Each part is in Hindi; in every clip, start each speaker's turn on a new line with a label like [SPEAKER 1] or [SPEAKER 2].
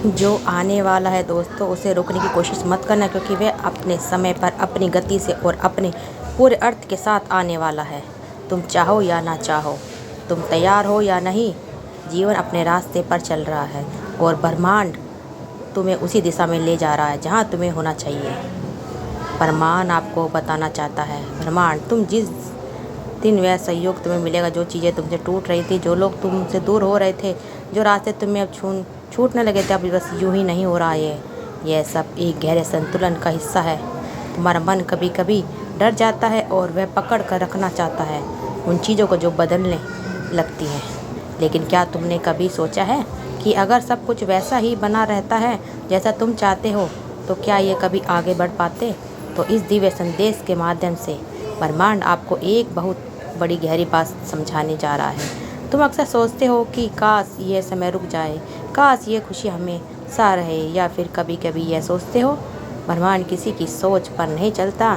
[SPEAKER 1] जो आने वाला है दोस्तों, उसे रोकने की कोशिश मत करना, क्योंकि वह अपने समय पर अपनी गति से और अपने पूरे अर्थ के साथ आने वाला है। तुम चाहो या ना चाहो, तुम तैयार हो या नहीं, जीवन अपने रास्ते पर चल रहा है और ब्रह्मांड तुम्हें उसी दिशा में ले जा रहा है जहाँ तुम्हें होना चाहिए। ब्रह्मांड आपको बताना चाहता है, ब्रह्मांड तुम जिस दिन वह सहयोग तुम्हें मिलेगा, जो चीज़ें तुमसे टूट रही थी, जो लोग तुमसे दूर हो रहे थे, जो रास्ते तुम्हें अब छूटने लगे थे, अब बस यूं ही नहीं हो रहा है। यह सब एक गहरे संतुलन का हिस्सा है। तुम्हारा मन कभी कभी डर जाता है और वह पकड़ कर रखना चाहता है उन चीज़ों को जो बदलने लगती हैं। लेकिन क्या तुमने कभी सोचा है कि अगर सब कुछ वैसा ही बना रहता है जैसा तुम चाहते हो, तो क्या ये कभी आगे बढ़ पाते? तो इस दिव्य संदेश के माध्यम से ब्रह्मांड आपको एक बहुत बड़ी गहरी बात समझाने जा रहा है। तुम अक्सर सोचते हो कि काश ये समय रुक जाए, काश ये खुशी हमेशा रहे, या फिर कभी कभी यह सोचते हो ब्रह्मांड किसी की सोच पर नहीं चलता,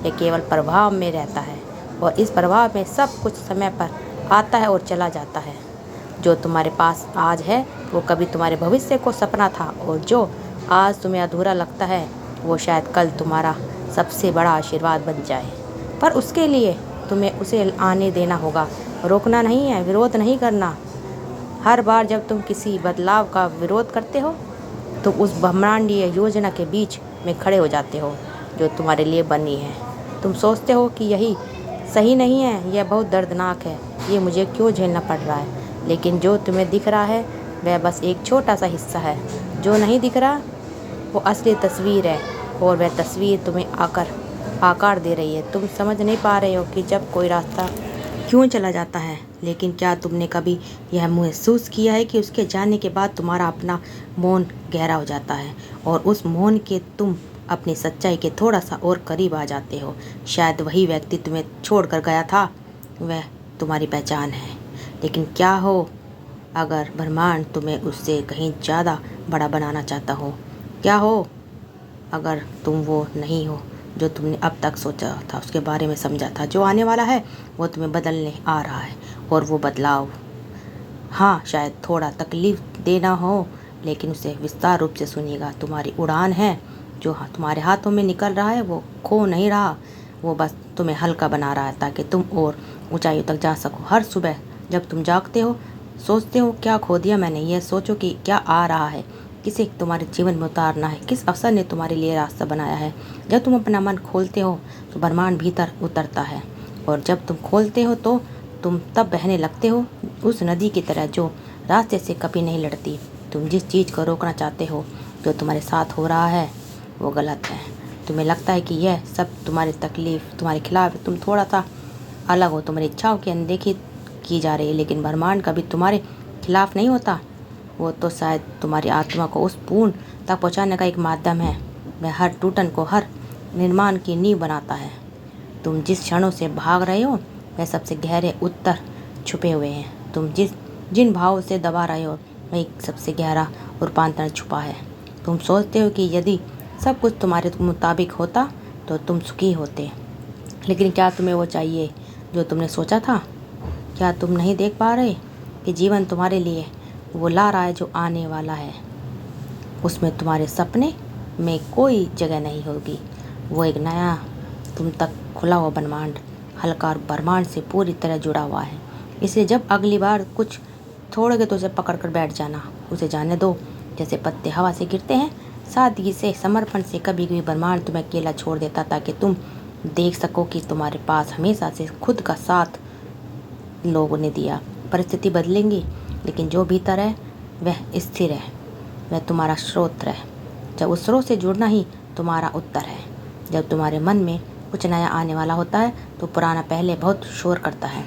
[SPEAKER 1] यह केवल प्रभाव में रहता है और इस प्रभाव में सब कुछ समय पर आता है और चला जाता है। जो तुम्हारे पास आज है वो कभी तुम्हारे भविष्य को सपना था, और जो आज तुम्हें अधूरा लगता है वो शायद कल तुम्हारा सबसे बड़ा आशीर्वाद बन जाए। पर उसके लिए तुम्हें उसे आने देना होगा, रोकना नहीं है, विरोध नहीं करना। हर बार जब तुम किसी बदलाव का विरोध करते हो, तुम उस ब्रह्मांडीय योजना के बीच में खड़े हो जाते हो जो तुम्हारे लिए बनी है। तुम सोचते हो कि यही सही नहीं है, यह बहुत दर्दनाक है, ये मुझे क्यों झेलना पड़ रहा है। लेकिन जो तुम्हें दिख रहा है वह बस एक छोटा सा हिस्सा है। जो नहीं दिख रहा वो असली तस्वीर है, और वह तस्वीर तुम्हें आकार दे रही है। तुम समझ नहीं पा रहे हो कि जब कोई रास्ता क्यों चला जाता है, लेकिन क्या तुमने कभी यह महसूस किया है कि उसके जाने के बाद तुम्हारा अपना मौन गहरा हो जाता है, और उस मौन के तुम अपनी सच्चाई के थोड़ा सा और करीब आ जाते हो। शायद वही व्यक्ति तुम्हें छोड़ कर गया था वह तुम्हारी पहचान है। लेकिन क्या हो अगर ब्रह्मांड तुम्हें उससे कहीं ज़्यादा बड़ा बनाना चाहता हो? क्या हो अगर तुम वो नहीं हो जो तुमने अब तक सोचा था, उसके बारे में समझा था? जो आने वाला है वो तुम्हें बदलने आ रहा है, और वो बदलाव हाँ शायद थोड़ा तकलीफ देना हो, लेकिन उसे विस्तार रूप से सुनिएगा। तुम्हारी उड़ान है जो तुम्हारे हाथों में निकल रहा है, वो खो नहीं रहा, वो बस तुम्हें हल्का बना रहा है ताकि तुम और ऊंचाइयों तक जा सको। हर सुबह जब तुम जागते हो, सोचते हो क्या खो दिया मैंने, यह सोचो कि क्या आ रहा है, किसे तुम्हारे जीवन में उतारना है, किस अवसर ने तुम्हारे लिए रास्ता बनाया है। जब तुम अपना मन खोलते हो तो ब्रह्मांड भीतर उतरता है, और जब तुम खोलते हो तो तुम तब बहने लगते हो उस नदी की तरह जो रास्ते से कभी नहीं लड़ती। तुम जिस चीज़ को रोकना चाहते हो, जो तुम्हारे साथ हो रहा है, वो गलत है। तुम्हें लगता है कि यह सब तुम्हारी तकलीफ तुम्हारे खिलाफ है, तुम थोड़ा सा अलग हो, तुम्हारी इच्छाओं की अनदेखी की जा रही है। लेकिन ब्रह्मांड कभी तुम्हारे खिलाफ नहीं होता, वो तो शायद तुम्हारी आत्मा को उस पूर्ण तक पहुंचाने का एक माध्यम है। वह हर टूटन को हर निर्माण की नींव बनाता है। तुम जिस क्षणों से भाग रहे हो वह सबसे गहरे उत्तर छुपे हुए हैं। तुम जिन भावों से दबा रहे हो वही सबसे गहरा रूपांतरण छुपा है। तुम सोचते हो कि यदि सब कुछ तुम्हारे मुताबिक होता तो तुम सुखी होते, लेकिन क्या तुम्हें वो चाहिए जो तुमने सोचा था? क्या तुम नहीं देख पा रहे कि जीवन तुम्हारे लिए वो ला रहा है जो आने वाला है? उसमें तुम्हारे सपने में कोई जगह नहीं होगी। वो एक नया तुम तक खुला हुआ ब्रह्मांड, हल्का और ब्रह्मांड से पूरी तरह जुड़ा हुआ है। इसलिए जब अगली बार कुछ छोड़ोगे तो उसे पकड़ कर बैठ जाना, उसे जाने दो। जैसे पत्ते हवा से गिरते हैं, सादगी से, समर्पण से। कभी कभी ब्रह्मांड तुम्हें अकेला छोड़ देता ताकि तुम देख सको कि तुम्हारे पास हमेशा से खुद का साथ लोगों ने दिया। परिस्थिति बदलेंगी, लेकिन जो भीतर है वह स्थिर है, वह तुम्हारा स्रोत है। जब उस स्रोत से जुड़ना ही तुम्हारा उत्तर है। जब तुम्हारे मन में कुछ नया आने वाला होता है तो पुराना पहले बहुत शोर करता है।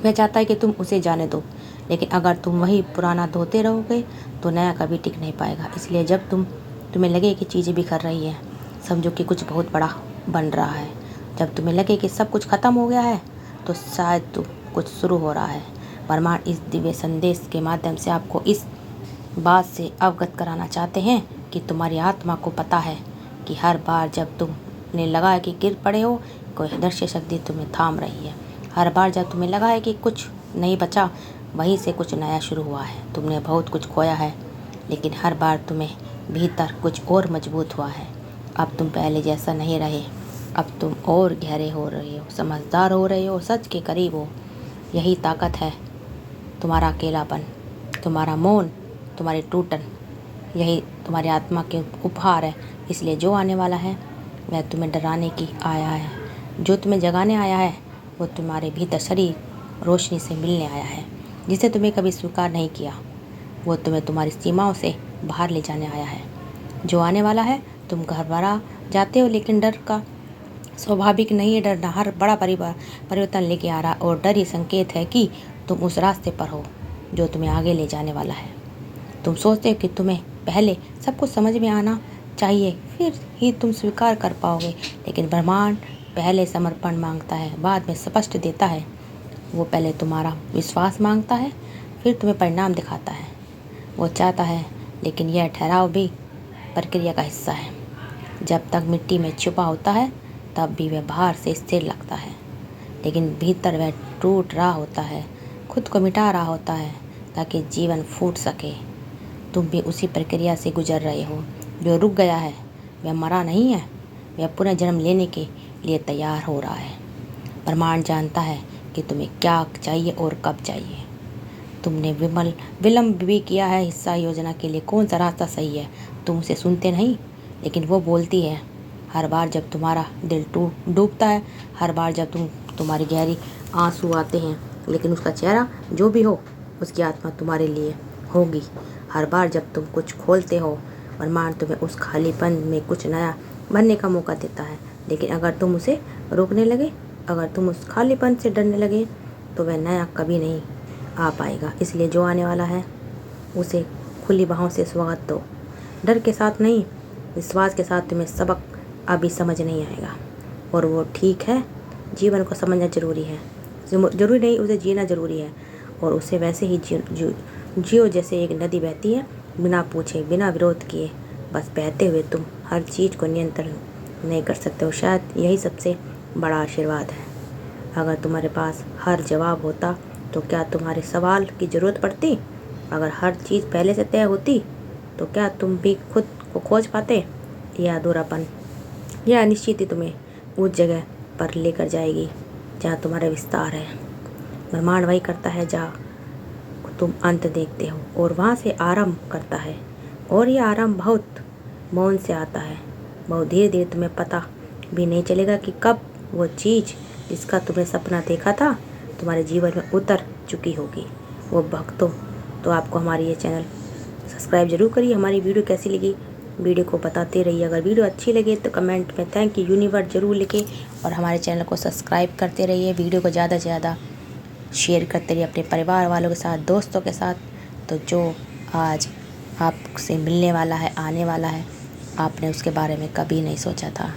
[SPEAKER 1] वह चाहता है कि तुम उसे जाने दो, लेकिन अगर तुम वही पुराना धोते रहोगे तो नया कभी टिक नहीं पाएगा। इसलिए जब तुम्हें लगे कि चीज़ें बिखर रही हैं, समझो कि कुछ बहुत बड़ा बन रहा है। जब तुम्हें लगे कि सब कुछ ख़त्म हो गया है तो शायद कुछ शुरू हो रहा है। ब्रह्मांड इस दिव्य संदेश के माध्यम से आपको इस बात से अवगत कराना चाहते हैं कि तुम्हारी आत्मा को पता है कि हर बार जब तुमने लगा है कि गिर पड़े हो, कोई अदृश्य शक्ति तुम्हें थाम रही है। हर बार जब तुम्हें लगा है कि कुछ नहीं बचा, वहीं से कुछ नया शुरू हुआ है। तुमने बहुत कुछ खोया है, लेकिन हर बार तुम्हें भीतर कुछ और मजबूत हुआ है। अब तुम पहले जैसा नहीं रहे, अब तुम और गहरे हो रहे हो, समझदार हो रहे हो, सच के करीब हो। यही ताकत है, तुम्हारा अकेलापन, तुम्हारा मौन, तुम्हारी टूटन, यही तुम्हारी आत्मा के उपहार है। इसलिए जो आने वाला है वह तुम्हें डराने की आया है, जो तुम्हें जगाने आया है वो तुम्हारे भीतर शरीर रोशनी से मिलने आया है। जिसे तुम्हें कभी स्वीकार नहीं किया वो तुम्हें तुम्हारी सीमाओं से बाहर ले जाने आया है। जो आने वाला है, तुम घबरा जाते हो, लेकिन डर का स्वाभाविक नहीं है डरना। हर बड़ा परिवर्तन लेके आ रहा, और डर ये संकेत है कि तुम उस रास्ते पर हो जो तुम्हें आगे ले जाने वाला है। तुम सोचते हो कि तुम्हें पहले सब कुछ समझ में आना चाहिए, फिर ही तुम स्वीकार कर पाओगे, लेकिन ब्रह्मांड पहले समर्पण मांगता है, बाद में स्पष्ट देता है। वो पहले तुम्हारा विश्वास मांगता है, फिर तुम्हें परिणाम दिखाता है। वो चाहता है, लेकिन यह ठहराव भी प्रक्रिया का हिस्सा है। जब तक मिट्टी में छुपा होता है तब भी वह बाहर से स्थिर लगता है, लेकिन भीतर वह टूट रहा होता है, खुद को मिटा रहा होता है ताकि जीवन फूट सके। तुम भी उसी प्रक्रिया से गुजर रहे हो। जो रुक गया है वह मरा नहीं है, वह पुनः जन्म लेने के लिए तैयार हो रहा है। ब्रह्मांड जानता है कि तुम्हें क्या चाहिए और कब चाहिए। तुमने विलंब भी किया है हिस्सा योजना के लिए। कौन सा रास्ता सही है? तुम उसे सुनते नहीं, लेकिन वो बोलती है। हर बार जब तुम्हारा दिल डूबता है, हर बार जब तुम्हारी गहरी आंसू आते हैं, लेकिन उसका चेहरा जो भी हो, उसकी आत्मा तुम्हारे लिए होगी। हर बार जब तुम कुछ खोलते हो, ब्रह्मांड तुम्हें उस खालीपन में कुछ नया बनने का मौका देता है। लेकिन अगर तुम उसे रोकने लगे, अगर तुम उस खालीपन से डरने लगे, तो वह नया कभी नहीं आ पाएगा। इसलिए जो आने वाला है उसे खुली बाहों से स्वागत दो। डर के साथ नहीं, विश्वास के साथ। तुम्हें सबक अभी समझ नहीं आएगा, और वो ठीक है। जीवन को समझना जरूरी है, जरूरी नहीं, उसे जीना जरूरी है। और उसे वैसे ही जियो जैसे एक नदी बहती है, बिना पूछे, बिना विरोध किए। बस बहते हुए तुम हर चीज़ को नियंत्रण नहीं कर सकते हो। शायद यही सबसे बड़ा आशीर्वाद है। अगर तुम्हारे पास हर जवाब होता तो क्या तुम्हारे सवाल की ज़रूरत पड़ती? अगर हर चीज़ पहले से तय होती तो क्या तुम भी खुद को खोज पाते? यह अधूरापन, यह अनिश्चितता तुम्हें उस जगह पर लेकर जाएगी जहाँ तुम्हारा विस्तार है। ब्रह्मांड वही करता है जहाँ तुम अंत देखते हो, और वहाँ से आरंभ करता है। और यह आरंभ बहुत मौन से आता है। बहुत धीरे धीरे। तुम्हें पता भी नहीं चलेगा कि कब वो चीज़ जिसका तुमने सपना देखा था तुम्हारे जीवन में उतर चुकी होगी। वो भक्तों, तो आपको हमारी ये चैनल सब्सक्राइब जरूर करिए। हमारी वीडियो कैसी लगी वीडियो को बताते रहिए। अगर वीडियो अच्छी लगे तो कमेंट में थैंक यू यूनिवर्स जरूर लिखें, और हमारे चैनल को सब्सक्राइब करते रहिए। वीडियो को ज़्यादा से ज़्यादा शेयर करते रहिए अपने परिवार वालों के साथ, दोस्तों के साथ। तो जो आज आपसे मिलने वाला है, आने वाला है, आपने उसके बारे में कभी नहीं सोचा था।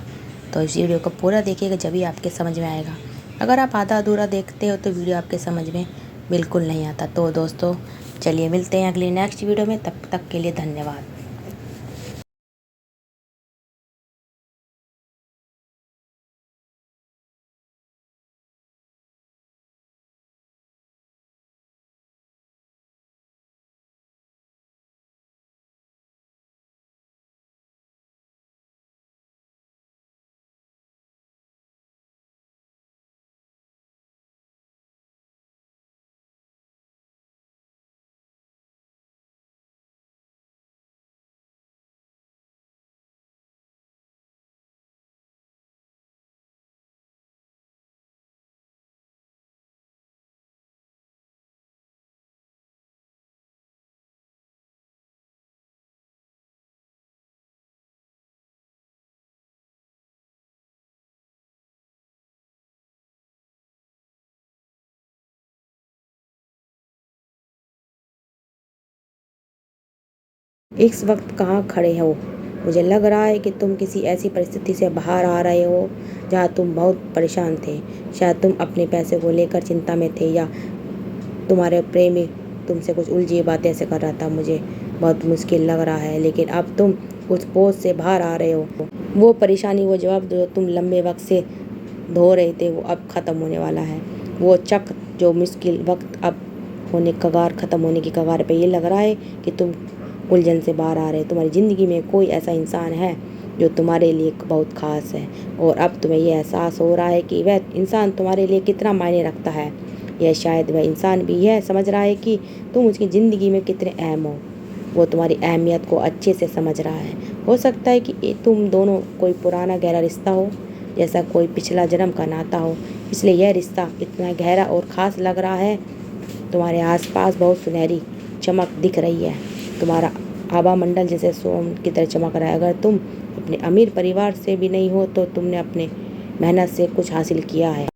[SPEAKER 1] तो इस वीडियो को पूरा देखिएगा, जब भी आपके समझ में आएगा। अगर आप आधा अधूरा देखते हो तो वीडियो आपके समझ में बिल्कुल नहीं आता। तो दोस्तों, चलिए मिलते हैं अगली नेक्स्ट वीडियो में। तब तक के लिए धन्यवाद। इस वक्त कहाँ खड़े हो? मुझे लग रहा है कि तुम किसी ऐसी परिस्थिति से बाहर आ रहे हो जहाँ तुम बहुत परेशान थे। शायद तुम अपने पैसे को लेकर चिंता में थे, या तुम्हारे प्रेमी तुमसे कुछ उलझी बातें ऐसे कर रहा था। मुझे बहुत मुश्किल लग रहा है, लेकिन अब तुम उस बोझ से बाहर आ रहे हो। वो परेशानी, वो जवाब जो तुम लंबे वक्त से धो रहे थे, वो अब ख़त्म होने वाला है। वो चक्र, जो मुश्किल वक्त अब खत्म होने की कगार पे, ये लग रहा है कि तुम उलझन से बाहर आ रहे। तुम्हारी ज़िंदगी में कोई ऐसा इंसान है जो तुम्हारे लिए बहुत ख़ास है और अब तुम्हें यह एहसास हो रहा है कि वह इंसान तुम्हारे लिए कितना मायने रखता है। यह शायद वह इंसान भी यह समझ रहा है कि तुम उसकी ज़िंदगी में कितने अहम हो। वो तुम्हारी अहमियत को अच्छे से समझ रहा है। हो सकता है कि तुम दोनों कोई पुराना गहरा रिश्ता हो, जैसा कोई पिछला जन्म का नाता हो, इसलिए यह रिश्ता इतना गहरा और ख़ास लग रहा है। तुम्हारे आसपास बहुत सुनहरी चमक दिख रही है। तुम्हारा आभा मंडल जैसे सोम की तरह चमक रहा है। अगर तुम अपने अमीर परिवार से भी नहीं हो तो तुमने अपने मेहनत से कुछ हासिल किया है।